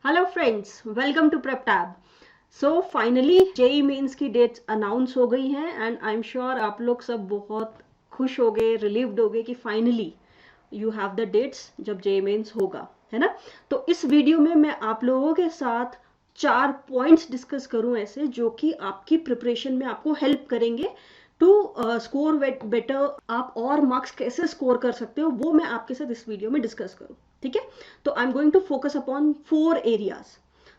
Hello friends, welcome to prep tab. So finally JEE mains की dates announce हो गई हैं एंड आई एम श्योर आप लोग सब बहुत खुश हो गए, रिलीव्ड हो गए कि finally you have the dates जब जेई मेंस होगा, है ना। तो इस वीडियो में मैं आप लोगों के साथ 4 पॉइंट्स डिस्कस करूं ऐसे जो कि आपकी प्रिपरेशन में आपको हेल्प करेंगे टू स्कोर बेटर। आप और मार्क्स कैसे स्कोर कर सकते हो वो मैं आपके साथ इस वीडियो में डिस्कस करूं, ठीक है। तो I am going to focus upon 4 areas.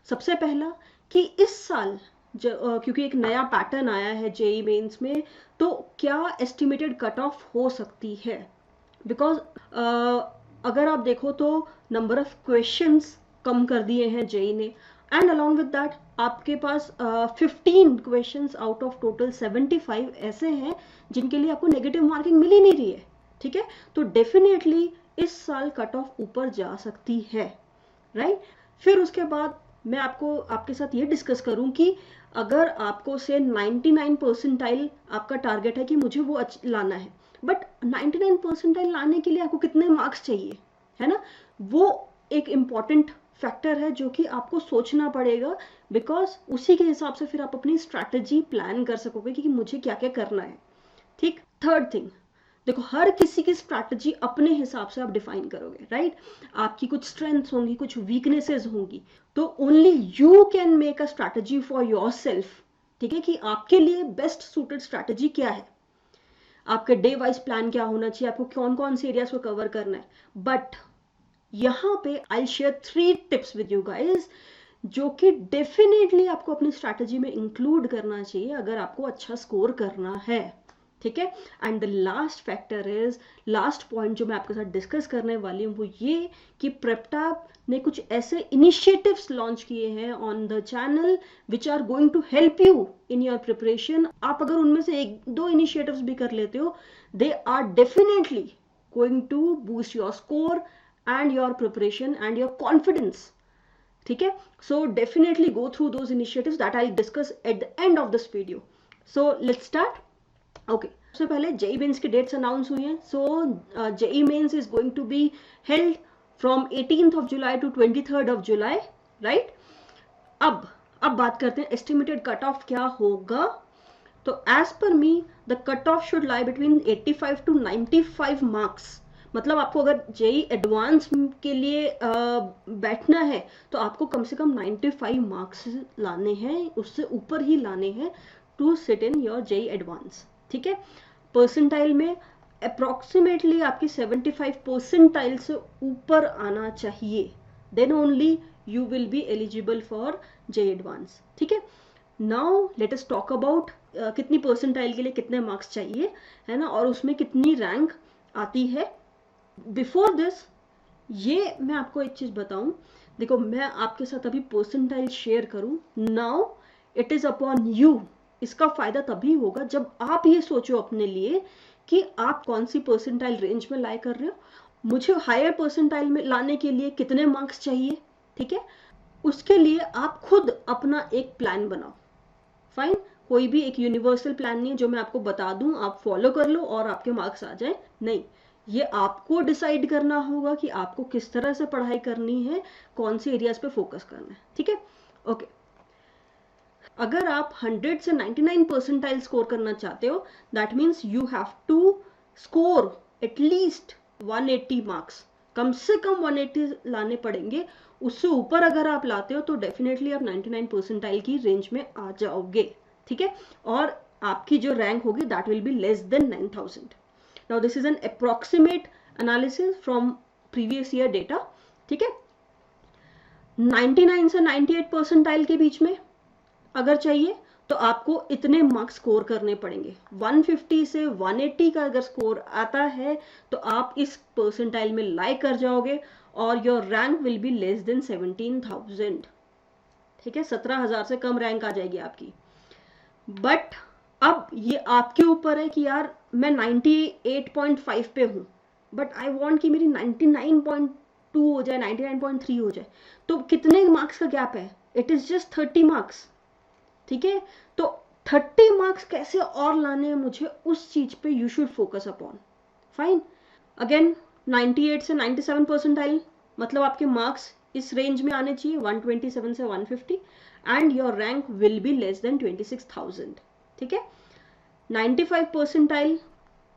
सबसे पहला कि इस साल क्योंकि एक नया पैटर्न आया है जेई मेंस में, तो क्या एस्टिमेटेड कट ऑफ हो सकती है। बिकॉज अगर आप देखो तो नंबर ऑफ क्वेश्चंस कम कर दिए हैं जेई ने, एंड अलॉन्ग विद दैट आपके पास 15 क्वेश्चंस आउट ऑफ टोटल 75 ऐसे हैं जिनके लिए आपको नेगेटिव मार्किंग मिल ही नहीं रही है, ठीक है। तो डेफिनेटली इस साल कट ऑफ ऊपर जा सकती है, राइट। फिर उसके बाद मैं आपके साथ ये डिस्कस करूं कि अगर आपको से 99 परसेंटाइल आपका टारगेट है कि मुझे वो लाना है, बट 99 परसेंटाइल लाने के लिए आपको कितने मार्क्स चाहिए, है ना। वो एक इम्पॉर्टेंट फैक्टर है जो कि आपको सोचना पड़ेगा, बिकॉज उसी के हिसाब से फिर आप अपनी स्ट्रैटेजी प्लान कर सकोगे कि मुझे क्या क्या करना है, ठीक। थर्ड थिंग, देखो हर किसी की स्ट्रैटेजी अपने हिसाब से आप डिफाइन करोगे, राइट। आपकी कुछ स्ट्रेंथ्स होंगी, कुछ वीकनेसेस होंगी, तो only you can make a strategy for your self, ठीक है, कि आपके लिए बेस्ट सूटेड स्ट्रैटेजी क्या है, आपके डे वाइज प्लान क्या होना चाहिए, आपको कौन कौन से एरियाज को कवर करना है। बट यहाँ पे I share 3 tips with you guys जो कि डेफिनेटली आपको अपनी स्ट्रैटेजी में इंक्लूड करना चाहिए अगर आपको अच्छा स्कोर करना है, ठीक है। And the last factor is, last point जो मैं आपके साथ डिस्कस करने वाली हूँ वो ये कि प्रेपटैब ने कुछ ऐसे इनिशिएटिव्स लॉन्च किए हैं on the channel which are going to help you in your preparation. आप अगर उनमें से एक दो इनिशिएटिव्स भी कर लेते हो, they are definitely going to boost your score and your preparation and your confidence, ठीक है। So definitely go through those initiatives that I'll discuss at the end of this video. So let's start. Okay, सबसे पहले JEE mains की dates announce हुई हैं। So JEE mains is going to be held from 18th of July to 23rd of July, right. अब बात करते हैं estimated cut off क्या होगा। तो as per me the cut off should lie between 85 to 95 marks. मतलब आपको अगर जेई एडवांस के लिए बैठना है तो आपको कम से कम 95 मार्क्स लाने हैं, उससे ऊपर ही लाने हैं to sit in your JEE Advance, ठीक है। परसेंटाइल में अप्रोक्सीमेटली आपकी 75 परसेंटाइल से ऊपर आना चाहिए, then only you will be eligible for JEE Advance, ठीक है। Now let us talk about कितनी परसेंटाइल के लिए कितने मार्क्स चाहिए, है ना, और उसमें कितनी रैंक आती है। बिफोर दिस ये मैं आपको एक चीज बताऊं, देखो मैं आपके साथ अभी परसेंटाइल शेयर करूं, now it is upon you. इसका फायदा तभी होगा जब आप ये सोचो अपने लिए कि आप कौन सी परसेंटाइल रेंज में लाई कर रहे हो, मुझे हायर परसेंटाइल में लाने के लिए कितने मार्क्स चाहिए, ठीक है। उसके लिए आप खुद अपना एक प्लान बनाओ, फाइन। कोई भी एक यूनिवर्सल प्लान नहीं है जो मैं आपको बता दूं आप फॉलो कर लो और आपके मार्क्स आ जाए, नहीं। ये आपको डिसाइड करना होगा कि आपको किस तरह से पढ़ाई करनी है, कौन से एरियाज पे फोकस करना है, ठीक है। ओके, अगर आप 100 से 99 परसेंटाइल स्कोर करना चाहते हो, that means you have to score at least 180 marks, कम से कम 180 लाने पड़ेंगे। उससे ऊपर अगर आप लाते हो तो डेफिनेटली आप 99 परसेंटाइल की रेंज में आ जाओगे, ठीक है। और आपकी जो रैंक होगी that will be less then 9000। Now this is an approximate analysis from previous year data, ठीक है। 99 से 98 परसेंटाइल के बीच में अगर चाहिए तो आपको इतने मार्क्स स्कोर करने पड़ेंगे। 150 से 180 का अगर स्कोर आता है तो आप इस परसेंटाइल में लाई कर जाओगे और your rank will be less then 17,000, ठीक है। 17,000 से कम रैंक आ जाएगी आपकी। बट अब ये आपके ऊपर है कि यार मैं 98.5 पे हूं, बट आई वॉन्ट कि मेरी 99.2 हो जाए, 99.3 हो जाए। तो कितने मार्क्स का गैप है, इट इज जस्ट 30 मार्क्स, ठीक है। तो 30 मार्क्स कैसे और लाने हैं मुझे, उस चीज पे you should focus upon, fine. Again 98 से 97 परसेंटाइल मतलब आपके मार्क्स इस रेंज में आने चाहिए 127 से 150 and your rank will be less than 26,000. ठीक है, 95 percentile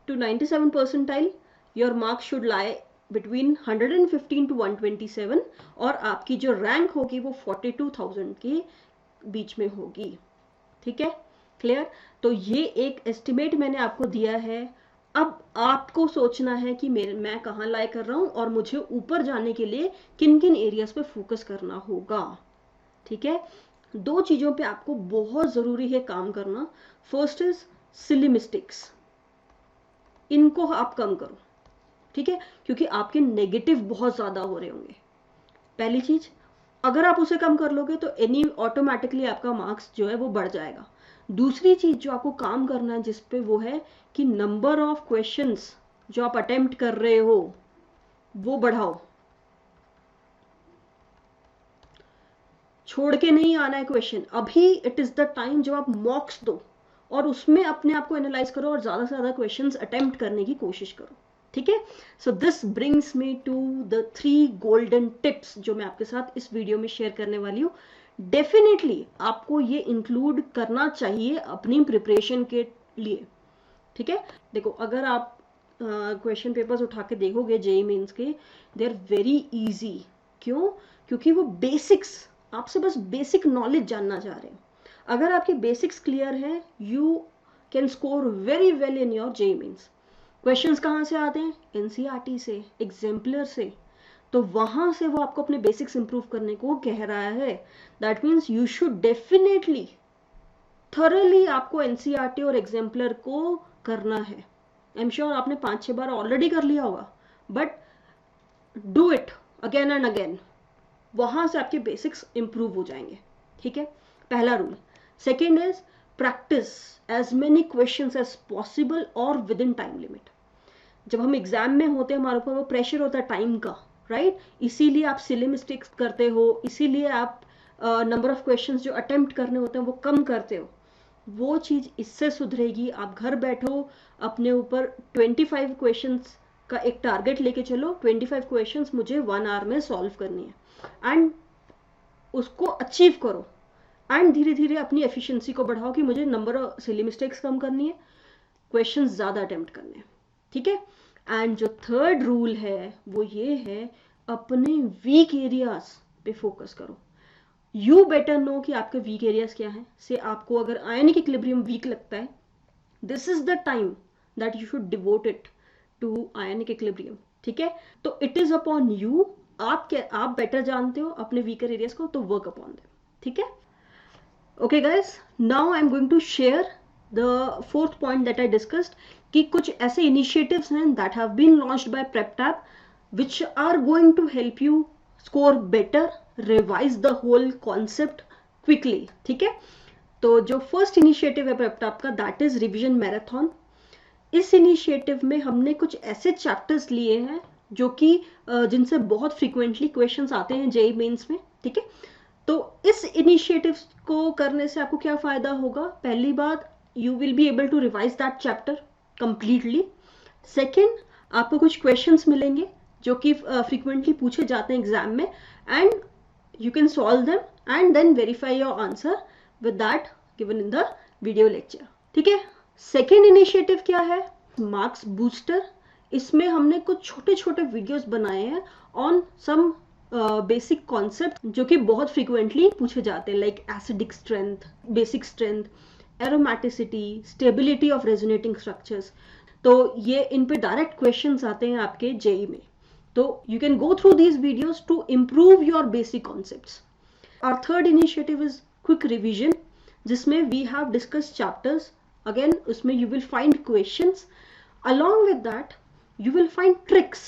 to 97 percentile your marks should lie between 115 to 127 और आपकी जो रैंक होगी वो 42,000 के बीच में होगी. ठीक है, क्लियर. तो ये एक एस्टिमेट मैंने आपको दिया है. अब आपको सोचना है कि मैं कहाँ लाई कर रहा हूँ और मुझे ऊपर जाने के लिए किन किन एरियाज पे फोकस करना होगा. ठीक है, दो चीजों पे आपको बहुत जरूरी है काम करना. फर्स्ट इज सिली मिस्टेक्स, इनको आप कम करो. ठीक है, क्योंकि आपके नेगेटिव बहुत ज्यादा हो रहे होंगे. पहली चीज, अगर आप उसे कम कर लोगे तो ऑटोमेटिकली आपका मार्क्स जो है वो बढ़ जाएगा. दूसरी चीज जो आपको काम करना है जिस पे वो है कि नंबर ऑफ क्वेश्चंस जो आप अटेम्प्ट कर रहे हो वो बढ़ाओ. छोड़ के नहीं आना है क्वेश्चन. अभी इट इज द टाइम जब आप मॉक्स दो और उसमें अपने आप को एनालाइज करो और ज्यादा से ज्यादा क्वेश्चंस अटेम्प्ट करने की कोशिश करो. ठीक है, so this brings me to the 3 golden tips जो मैं आपके साथ इस वीडियो में शेयर करने वाली हूँ. डेफिनेटली आपको ये इंक्लूड करना चाहिए अपनी प्रिपरेशन के लिए. ठीक है, देखो अगर आप क्वेश्चन पेपर्स उठा के देखोगे जेईई मेंस के, दे आर वेरी इजी. क्यों? क्योंकि वो बेसिक्स, आपसे बस बेसिक नॉलेज जानना चाह रहे हैं. अगर आपके बेसिक्स क्लियर है you can score very well in your JEE Mains. Questions कहाँ से आते हैं? एनसीईआरटी से, एग्जाम्पलर से. तो वहां से वो आपको अपने बेसिक्स इंप्रूव करने को कह रहा है. That means you should definitely thoroughly आपको एनसीईआरटी और एग्जाम्पलर को करना है. आई एम श्योर आपने 5-6 बार ऑलरेडी कर लिया होगा, but do it again and again. वहां से आपके बेसिक्स इंप्रूव हो जाएंगे. ठीक है, पहला rule. Second is practice as many questions as possible और विद इन टाइम लिमिट. जब हम एग्जाम में होते हैं हमारे ऊपर वो प्रेशर होता है टाइम का, राइट? इसीलिए आप सिली मिस्टेक्स करते हो, इसीलिए आप नंबर ऑफ क्वेश्चंस जो अटेम्प्ट करने होते हैं वो कम करते हो. वो चीज इससे सुधरेगी. आप घर बैठो, अपने ऊपर 25 क्वेश्चंस का एक टारगेट लेके चलो. 25 क्वेश्चंस मुझे 1 आवर में सॉल्व करनी है एंड उसको अचीव करो. एंड धीरे धीरे अपनी एफिशिएंसी को बढ़ाओ कि मुझे नंबर ऑफ सिली मिस्टेक्स कम करनी है, क्वेश्चंस ज्यादा अटेम्प्ट करने हैं. ठीक है, एंड जो थर्ड रूल है वो ये है, अपने वीक एरियाज पे फोकस करो. यू बेटर नो कि आपके वीक एरियाज क्या है. से आपको अगर आयनिक इक्विलिब्रियम वीक लगता है, this is the time that you should devote it to ionic equilibrium. ठीक है, तो इट इज अपॉन यू. आप बेटर जानते हो अपने वीकर एरियाज को, तो वर्क अपॉन देम. ठीक है, okay guys, now I am going to share the fourth point that I discussed कि कुछ ऐसे इनिशिएटिव्स हैं that have been launched by Preptab which are going to help you score better, revise the whole concept quickly. ठीक है, तो जो first initiative है प्रेपटैब का, दैट इज रिवीजन मैराथन. इस इनिशिएटिव में हमने कुछ ऐसे चैप्टर्स लिए हैं जो कि जिनसे बहुत फ्रीक्वेंटली क्वेश्चंस आते हैं जेईई मेंस में. ठीक है, तो इस इनिशिएटिव को करने से आपको क्या फायदा होगा? पहली बात, you will be able to revise that chapter completely. Second, आपको कुछ क्वेश्चंस मिलेंगे जो कि फ्रीक्वेंटली पूछे जाते हैं एग्जाम में, and you can solve them and then verify your answer with that given in the video lecture. ठीक है, सेकेंड इनिशिएटिव क्या है? Marks booster. इसमें हमने कुछ छोटे छोटे वीडियोस बनाए हैं ऑन सम बेसिक कॉन्सेप्ट जो कि बहुत फ्रीक्वेंटली पूछे जाते हैं, like acidic strength, basic strength, aromaticity, stability of resonating structures. तो ये इन पे डायरेक्ट क्वेश्चंस आते हैं आपके जेईई में. तो you can go through these videos to improve your basic concepts. Our third initiative is quick revision, जिसमें we have discussed chapters. Again, उसमें you will find questions. Along with that, you will find tricks.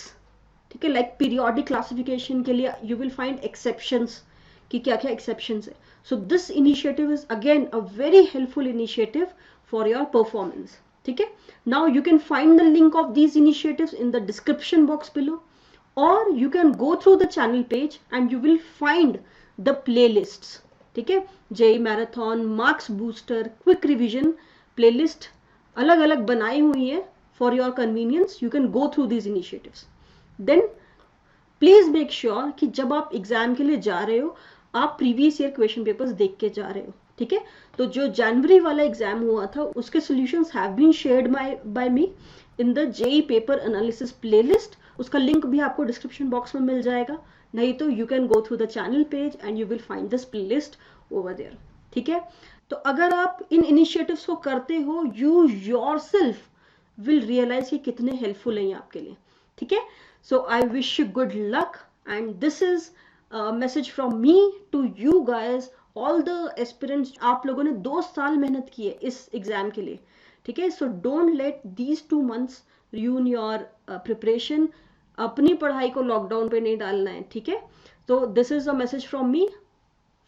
ठीक है, like periodic classification के लिए you will find exceptions, कि क्या क्या exceptions है. So this initiative is again a very helpful initiative for your performance. ठीक है, now you can find the link of these initiatives in the description box below. Or you can go through the channel page and you will find the playlists. ठीक है, JEE marathon, marks booster, quick revision playlist अलग अलग बनाई हुई है for your convenience. You can go through these initiatives. Then please make sure कि जब आप एग्जाम के लिए जा रहे हो आप प्रीवियस ईयर क्वेश्चन पेपर्स देख के जा रहे हो, ठीक है। तो जो जनवरी वाला एग्जाम हुआ था उसके solutions have been shared by me in the JEE paper analysis playlist. उसका लिंक भी आपको डिस्क्रिप्शन बॉक्स में मिल जाएगा, नहीं तो you can go through the channel page and you will find this playlist over there, ठीक है। तो अगर आप इन इनिशिएटिव्स को करते हो यू योरसेल्फ विल रियलाइज कि कितने हेल्पफुल हैं ये आपके लिए, ठीक है। So I wish you good luck and this is message from me to you guys all the aspirants. आप लोगों ने 2 साल मेहनत की है इस एग्जाम के लिए, ठीक है। So don't let these 2 months ruin your preparation. अपनी पढ़ाई को लॉकडाउन पे नहीं डालना है, ठीक है। तो this is a message from me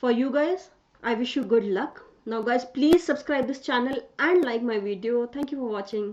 for you guys. I wish you good luck. Now guys, please subscribe this channel and like my video. Thank you for watching.